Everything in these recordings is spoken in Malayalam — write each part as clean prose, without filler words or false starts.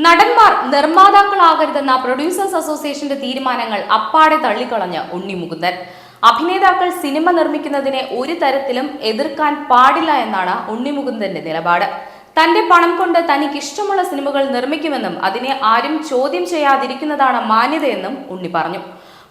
നടന്മാർ നിർമ്മാതാക്കളാകരുതെന്ന പ്രൊഡ്യൂസേഴ്സ് അസോസിയേഷന്റെ തീരുമാനങ്ങൾ അപ്പാടെ തള്ളിക്കളഞ്ഞ് ഉണ്ണി മുകുന്ദൻ. അഭിനേതാക്കൾ സിനിമ നിർമ്മിക്കുന്നതിനെ ഒരു തരത്തിലും എതിർക്കാൻ പാടില്ല എന്നാണ് ഉണ്ണി മുകുന്ദന്റെ നിലപാട്. തന്റെ പണം കൊണ്ട് തനിക്ക് ഇഷ്ടമുള്ള സിനിമകൾ നിർമ്മിക്കുമെന്നും അതിനെ ആരും ചോദ്യം ചെയ്യാതിരിക്കുന്നതാണ് മാന്യതയെന്നും ഉണ്ണി പറഞ്ഞു.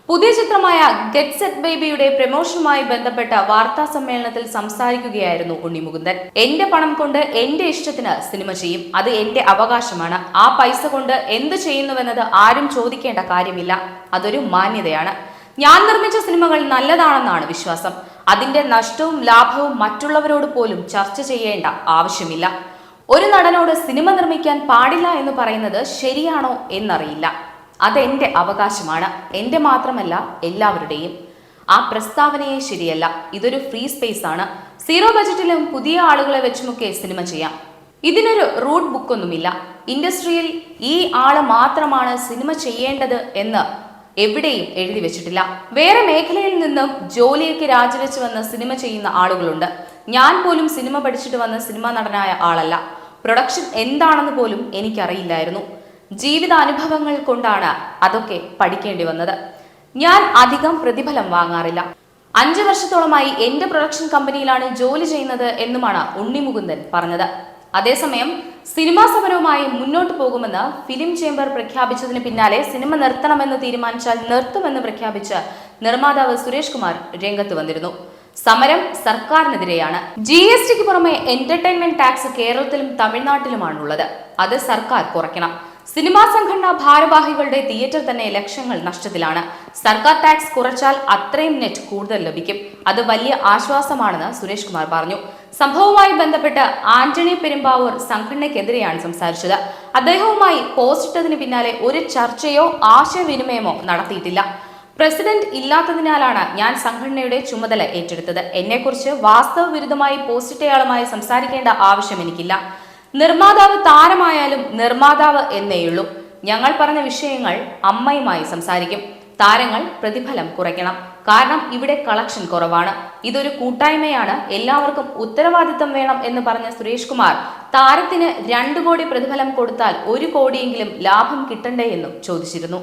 പുതിയ ചിത്രമായ ഗെറ്റ് സെറ്റ് ബേബിയുടെ പ്രമോഷനുമായി ബന്ധപ്പെട്ട വാർത്താ സമ്മേളനത്തിൽ സംസാരിക്കുകയായിരുന്നു ഉണ്ണി മുകുന്ദൻ. എന്റെ പണം കൊണ്ട് എന്റെ ഇഷ്ടത്തിന് സിനിമ ചെയ്യും, അത് എന്റെ അവകാശമാണ്. ആ പൈസ കൊണ്ട് എന്ത് ചെയ്യുന്നുവെന്നത് ആരും ചോദിക്കേണ്ട കാര്യമില്ല, അതൊരു മാന്യതയാണ്. ഞാൻ നിർമ്മിച്ച സിനിമകൾ നല്ലതാണെന്നാണ് വിശ്വാസം. അതിന്റെ നഷ്ടവും ലാഭവും മറ്റുള്ളവരോട് പോലും ചർച്ച ചെയ്യേണ്ട ആവശ്യമില്ല. ഒരു നടനോട് സിനിമ നിർമ്മിക്കാൻ പാടില്ല എന്ന് പറയുന്നത് ശരിയാണോ എന്നറിയില്ല. അതെന്റെ അവകാശമാണ്, എന്റെ മാത്രമല്ല എല്ലാവരുടെയും. ആ പ്രസ്താവനയെ ശരിയല്ല. ഇതൊരു ഫ്രീ സ്പേസ് ആണ്. സീറോ ബജറ്റിലും പുതിയ ആളുകളെ വെച്ചുമൊക്കെ സിനിമ ചെയ്യാം. ഇതിനൊരു റൂട്ട് ബുക്കൊന്നുമില്ല. ഇൻഡസ്ട്രിയിൽ ഈ ആള് മാത്രമാണ് സിനിമ ചെയ്യേണ്ടത് എന്ന് എവിടെയും എഴുതി വെച്ചിട്ടില്ല. വേറെ മേഖലയിൽ നിന്നും ജോലിയൊക്കെ രാജിവെച്ച് വന്ന് സിനിമ ചെയ്യുന്ന ആളുകളുണ്ട്. ഞാൻ പോലും സിനിമ പഠിച്ചിട്ട് വന്ന സിനിമാ നടനായ ആളല്ല. പ്രൊഡക്ഷൻ എന്താണെന്ന് പോലും എനിക്കറിയില്ലായിരുന്നു. ജീവിതാനുഭവങ്ങൾ കൊണ്ടാണ് അതൊക്കെ പഠിക്കേണ്ടി വന്നത്. ഞാൻ അധികം പ്രതിഫലം വാങ്ങാറില്ല. 5 വർഷത്തോളമായി എന്റെ പ്രൊഡക്ഷൻ കമ്പനിയിലാണ് ജോലി ചെയ്യുന്നത് എന്നുമാണ് ഉണ്ണി മുകുന്ദൻ പറഞ്ഞത്. അതേസമയം സിനിമാ സമരവുമായി മുന്നോട്ട് പോകുമെന്ന് ഫിലിം ചേംബർ പ്രഖ്യാപിച്ചതിന് പിന്നാലെ സിനിമ നിർത്തണമെന്ന് തീരുമാനിച്ചാൽ നിർത്തുമെന്ന് പ്രഖ്യാപിച്ച് നിർമ്മാതാവ് സുരേഷ് കുമാർ രംഗത്ത് വന്നിരുന്നു. സമരം സർക്കാരിനെതിരെയാണ്. GSTക്ക് പുറമെ എന്റർടൈൻമെന്റ് ടാക്സ് കേരളത്തിലും തമിഴ്നാട്ടിലുമാണുള്ളത്. അത് സർക്കാർ കുറയ്ക്കണം. സിനിമാ സംഘടനാ ഭാരവാഹികളുടെ തിയേറ്റർ തന്നെ ലക്ഷങ്ങൾ നഷ്ടത്തിലാണ്. സർക്കാർ ടാക്സ് കുറച്ചാൽ അത്രയും നെറ്റ് കൂടുതൽ ലഭിക്കും. അത് വലിയ ആശ്വാസമാണെന്ന് സുരേഷ് കുമാർ പറഞ്ഞു. സംഭവവുമായി ബന്ധപ്പെട്ട് ആന്റണി പെരുമ്പാവൂർ സംഘടനയ്ക്കെതിരെയാണ് സംസാരിച്ചത്. അദ്ദേഹവുമായി പോസ്റ്റിട്ടതിന് പിന്നാലെ ഒരു ചർച്ചയോ ആശയവിനിമയമോ നടത്തിയിട്ടില്ല. പ്രസിഡന്റ് ഇല്ലാത്തതിനാലാണ് ഞാൻ സംഘടനയുടെ ചുമതല ഏറ്റെടുത്തത്. എന്നെക്കുറിച്ച് വാസ്തവ വിരുദ്ധമായി പോസ്റ്റിട്ടയാളുമായി സംസാരിക്കേണ്ട ആവശ്യം എനിക്കില്ല. നിർമ്മാതാവ് താരമായാലും നിർമ്മാതാവ് എന്നേയുള്ളൂ. ഞങ്ങൾ പറഞ്ഞ വിഷയങ്ങൾ അമ്മയുമായി സംസാരിക്കും. താരങ്ങൾ പ്രതിഫലം കുറയ്ക്കണം, കാരണം ഇവിടെ കളക്ഷൻ കുറവാണ്. ഇതൊരു കൂട്ടായ്മയാണ്, എല്ലാവർക്കും ഉത്തരവാദിത്തം വേണം എന്ന് പറഞ്ഞ സുരേഷ് കുമാർ താരത്തിന് 2 കോടി പ്രതിഫലം കൊടുത്താൽ 1 കോടിയെങ്കിലും ലാഭം കിട്ടണ്ടേ എന്നും ചോദിച്ചിരുന്നു.